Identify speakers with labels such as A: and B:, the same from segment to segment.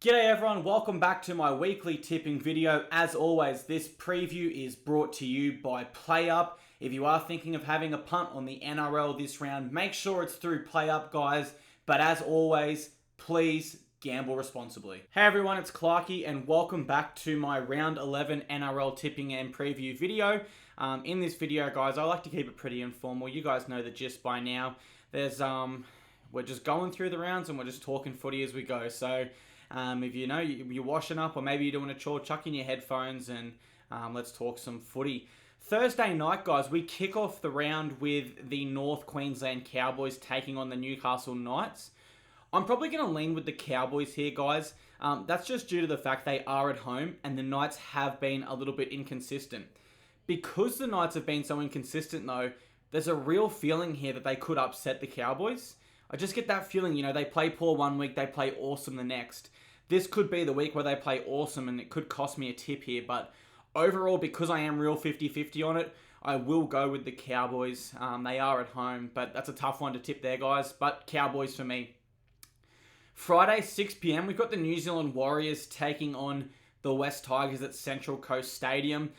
A: G'day everyone, welcome back to my weekly tipping video. As always, this preview is brought to you by PlayUp. If you are thinking of having a punt on the NRL this round, make sure it's through PlayUp, guys. But as always, please gamble responsibly. Hey everyone, it's Clarkey and welcome back to my round 11 NRL tipping and preview video. In this video, guys, I like to keep it pretty informal. You guys know the gist by now. We're just going through the rounds and we're just talking footy as we go. So if you know you're washing up or maybe you're doing a chore, chuck in your headphones and let's talk some footy. Thursday night, guys, we kick off the round with the North Queensland Cowboys taking on the Newcastle Knights. I'm probably going to lean with the Cowboys here, guys. That's just due to the fact they are at home and the Knights have been a little bit inconsistent. Because the Knights have been so inconsistent, though, there's a real feeling here that they could upset the Cowboys. I just get that feeling, they play poor one week, they play awesome the next. This could be the week where they play awesome and it could cost me a tip here, but overall, because I am real 50-50 on it, I will go with the Cowboys. They are at home, but that's a tough one to tip there, guys, but Cowboys for me. Friday, 6 p.m, we've got the New Zealand Warriors taking on the West Tigers at Central Coast Stadium.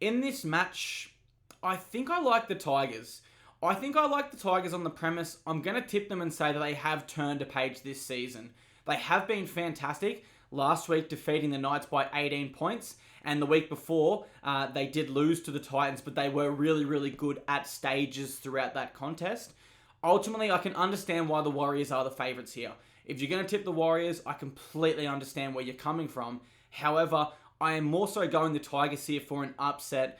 A: In this match, I think I like the Tigers. I think I like the Tigers on the premise. I'm going to tip them and say that they have turned a page this season. They have been fantastic. Last week, defeating the Knights by 18 points. And the week before, they did lose to the Titans, but they were really, really good at stages throughout that contest. Ultimately, I can understand why the Warriors are the favourites here. If you're going to tip the Warriors, I completely understand where you're coming from. However, I am more so going the Tigers here for an upset.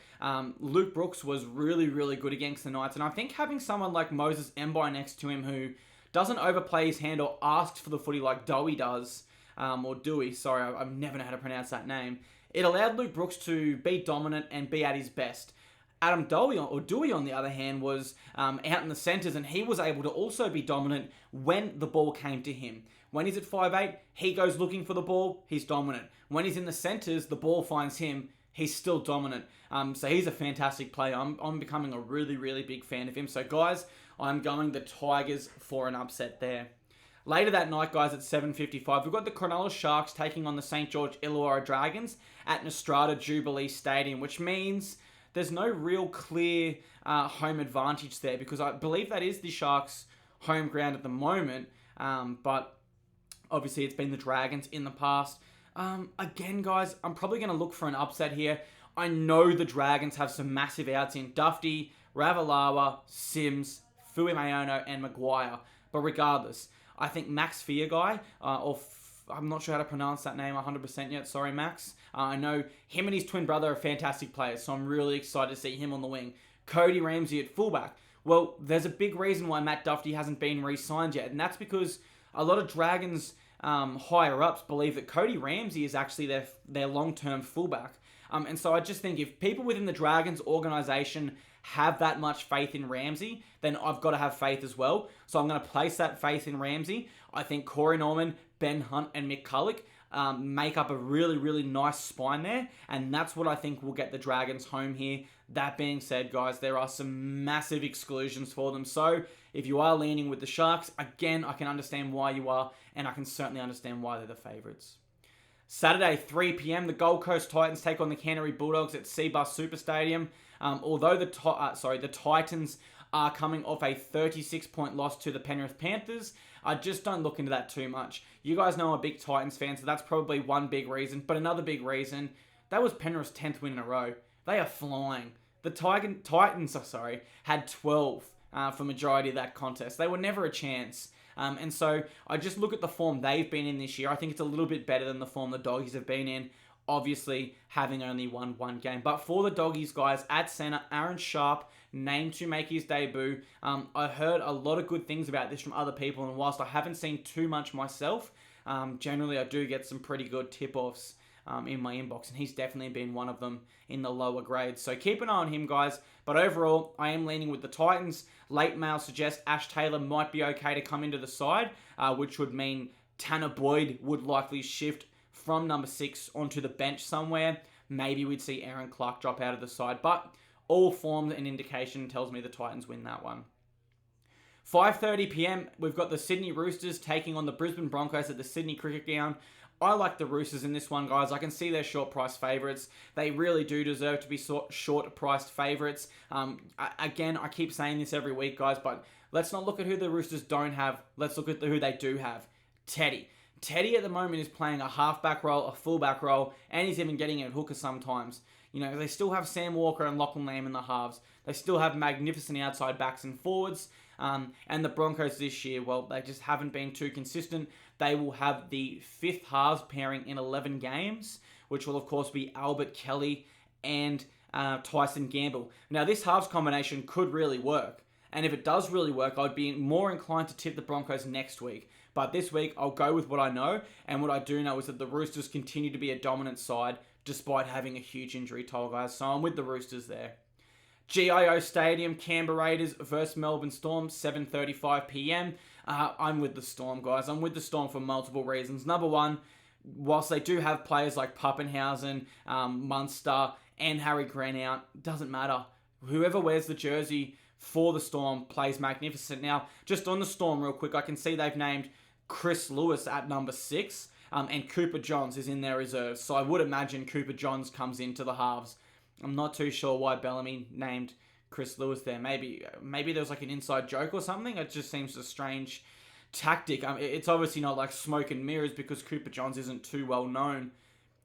A: Luke Brooks was really, really good against the Knights. And I think having someone like Moses Mbai next to him who doesn't overplay his hand or asks for the footy like Dowie does, or Dewey, sorry, I never know how to pronounce that name. It allowed Luke Brooks to be dominant and be at his best. Adam Dewey, on the other hand, was out in the centres and he was able to also be dominant when the ball came to him. When he's at 5'8", he goes looking for the ball, he's dominant. When he's in the centres, the ball finds him, he's still dominant. So he's a fantastic player. I'm becoming a really, really big fan of him. So guys, I'm going the Tigers for an upset there. Later that night, guys, at 7:55, we've got the Cornell Sharks taking on the St. George Illawarra Dragons at Nostrada Jubilee Stadium, which means there's no real clear home advantage there because I believe that is the Sharks' home ground at the moment. But obviously, it's been the Dragons in the past. Again, guys, I'm probably going to look for an upset here. I know the Dragons have some massive outs in Dufty, Ravalawa, Sims, Fuimaono, and Maguire. But regardless, I think Max Fearguy, I'm not sure how to pronounce that name 100% yet. Sorry, Max. I know him and his twin brother are fantastic players, so I'm really excited to see him on the wing. Cody Ramsey at fullback. Well, there's a big reason why Matt Dufty hasn't been re-signed yet, and that's because a lot of Dragons higher-ups believe that Cody Ramsey is actually their long-term fullback. And so I just think if people within the Dragons organisation have that much faith in Ramsey, then I've got to have faith as well. So I'm going to place that faith in Ramsey. I think Corey Norman, Ben Hunt, and Mick Culloch make up a really, really nice spine there. And that's what I think will get the Dragons home here. That being said, guys, there are some massive exclusions for them. So if you are leaning with the Sharks, again, I can understand why you are. And I can certainly understand why they're the favourites. Saturday, 3 p.m, the Gold Coast Titans take on the Cannery Bulldogs at Seabus Super Stadium. Although the Titans are coming off a 36-point loss to the Penrith Panthers, I just don't look into that too much. You guys know I'm a big Titans fan, so that's probably one big reason. But another big reason, that was Penrith's 10th win in a row. They are flying. The Titans had 12 for majority of that contest. They were never a chance. And so I just look at the form they've been in this year. I think it's a little bit better than the form the Doggies have been in, obviously having only won one game. But for the Doggies, guys, at centre, Aaron Sharp, named to make his debut. I heard a lot of good things about this from other people, and whilst I haven't seen too much myself, generally I do get some pretty good tip-offs in my inbox, and he's definitely been one of them in the lower grades. So keep an eye on him, guys. But overall, I am leaning with the Titans. Late mail suggests Ash Taylor might be okay to come into the side, which would mean Tanner Boyd would likely shift from number 6 onto the bench somewhere. Maybe we'd see Aaron Clark drop out of the side, but all forms and indication tells me the Titans win that one. 5:30 p.m, we've got the Sydney Roosters taking on the Brisbane Broncos at the Sydney Cricket Ground. I like the Roosters in this one, guys. I can see they're short-priced favourites. They really do deserve to be short-priced favourites. Again, I keep saying this every week, guys, but let's not look at who the Roosters don't have. Let's look at who they do have. Teddy. Teddy at the moment is playing a halfback role, a fullback role, and he's even getting at hooker sometimes. You know, they still have Sam Walker and Lachlan Lamb in the halves. They still have magnificent outside backs and forwards. And the Broncos this year, well, they just haven't been too consistent. They will have the 5th halves pairing in 11 games, which will, of course, be Albert Kelly and Tyson Gamble. Now, this halves combination could really work. And if it does really work, I'd be more inclined to tip the Broncos next week. But this week, I'll go with what I know. And what I do know is that the Roosters continue to be a dominant side despite having a huge injury toll, guys. So I'm with the Roosters there. GIO Stadium, Canberra Raiders versus Melbourne Storm, 7:35 p.m. I'm with the Storm, guys. I'm with the Storm for multiple reasons. Number one, whilst they do have players like Pappenhausen, Munster, and Harry Grant out, doesn't matter. Whoever wears the jersey for the Storm plays magnificent. Now, just on the Storm real quick, I can see they've named Chris Lewis at number 6, and Cooper Johns is in their reserves. So I would imagine Cooper Johns comes into the halves. I'm not too sure why Bellamy named Chris Lewis there. Maybe there was like an inside joke or something. It just seems a strange tactic. It's obviously not like smoke and mirrors because Cooper Johns isn't too well known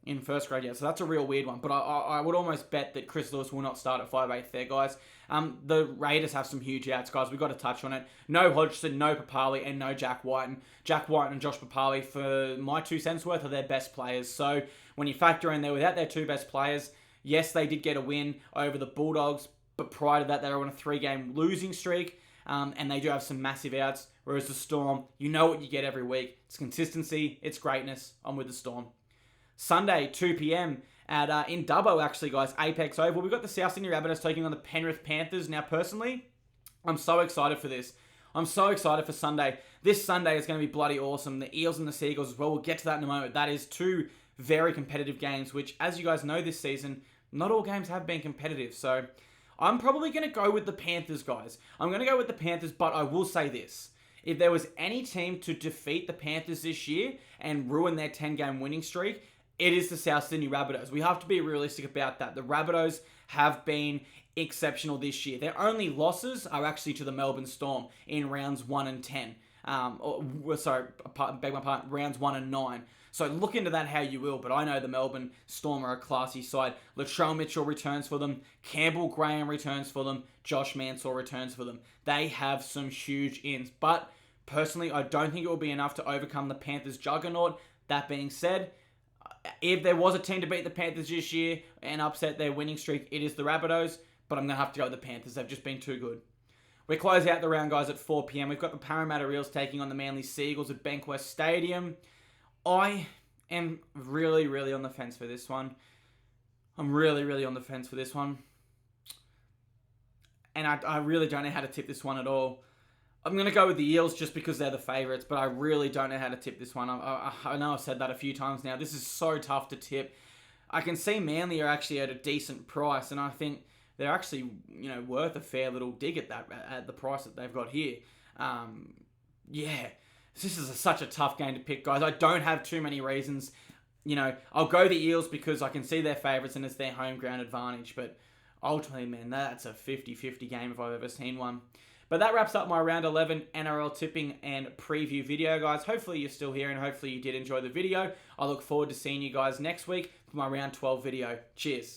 A: in first grade yet. So that's a real weird one. But I would almost bet that Chris Lewis will not start at 5'8" there, guys. The Raiders have some huge outs, guys. We've got to touch on it. No Hodgson, no Papali, and no Jack Whiten. Jack Whiten and Josh Papali, for my 2 cents worth, are their best players. So when you factor in there without their 2 best players, yes, they did get a win over the Bulldogs, but prior to that, they were on a 3-game losing streak, and they do have some massive outs, whereas the Storm, you know what you get every week. It's consistency, it's greatness. I'm with the Storm. Sunday, 2 p.m. in Dubbo, actually, guys, Apex Oval. We've got the South Sydney Rabbitohs taking on the Penrith Panthers. Now, personally, I'm so excited for this. I'm so excited for Sunday. This Sunday is going to be bloody awesome. The Eels and the Seagulls as well. We'll get to that in a moment. That is 2 very competitive games, which, as you guys know this season, not all games have been competitive. So I'm probably going to go with the Panthers, guys. I'm going to go with the Panthers, but I will say this. If there was any team to defeat the Panthers this year and ruin their 10-game winning streak, it is the South Sydney Rabbitohs. We have to be realistic about that. The Rabbitohs have been exceptional this year. Their only losses are actually to the Melbourne Storm in rounds 1 and 10. Rounds 1 and 9. So look into that how you will, but I know the Melbourne Storm are a classy side. Latrell Mitchell returns for them. Campbell Graham returns for them. Josh Mansour returns for them. They have some huge ins, but personally, I don't think it will be enough to overcome the Panthers' juggernaut. That being said, if there was a team to beat the Panthers this year and upset their winning streak, it is the Rabbitohs, but I'm going to have to go with the Panthers. They've just been too good. We close out the round, guys, at 4 p.m. We've got the Parramatta Eels taking on the Manly Seagulls at Bankwest Stadium. I am really, really on the fence for this one. I'm really, really on the fence for this one. And I really don't know how to tip this one at all. I'm going to go with the Eels just because they're the favourites, but I really don't know how to tip this one. I know I've said that a few times now. This is so tough to tip. I can see Manly are actually at a decent price, and I think they're actually, worth a fair little dig at the price that they've got here. This is such a tough game to pick, guys. I don't have too many reasons. I'll go the Eels because I can see their favourites and it's their home ground advantage, but ultimately, man, that's a 50-50 game if I've ever seen one. But that wraps up my Round 11 NRL tipping and preview video, guys. Hopefully you're still here and hopefully you did enjoy the video. I look forward to seeing you guys next week for my Round 12 video. Cheers.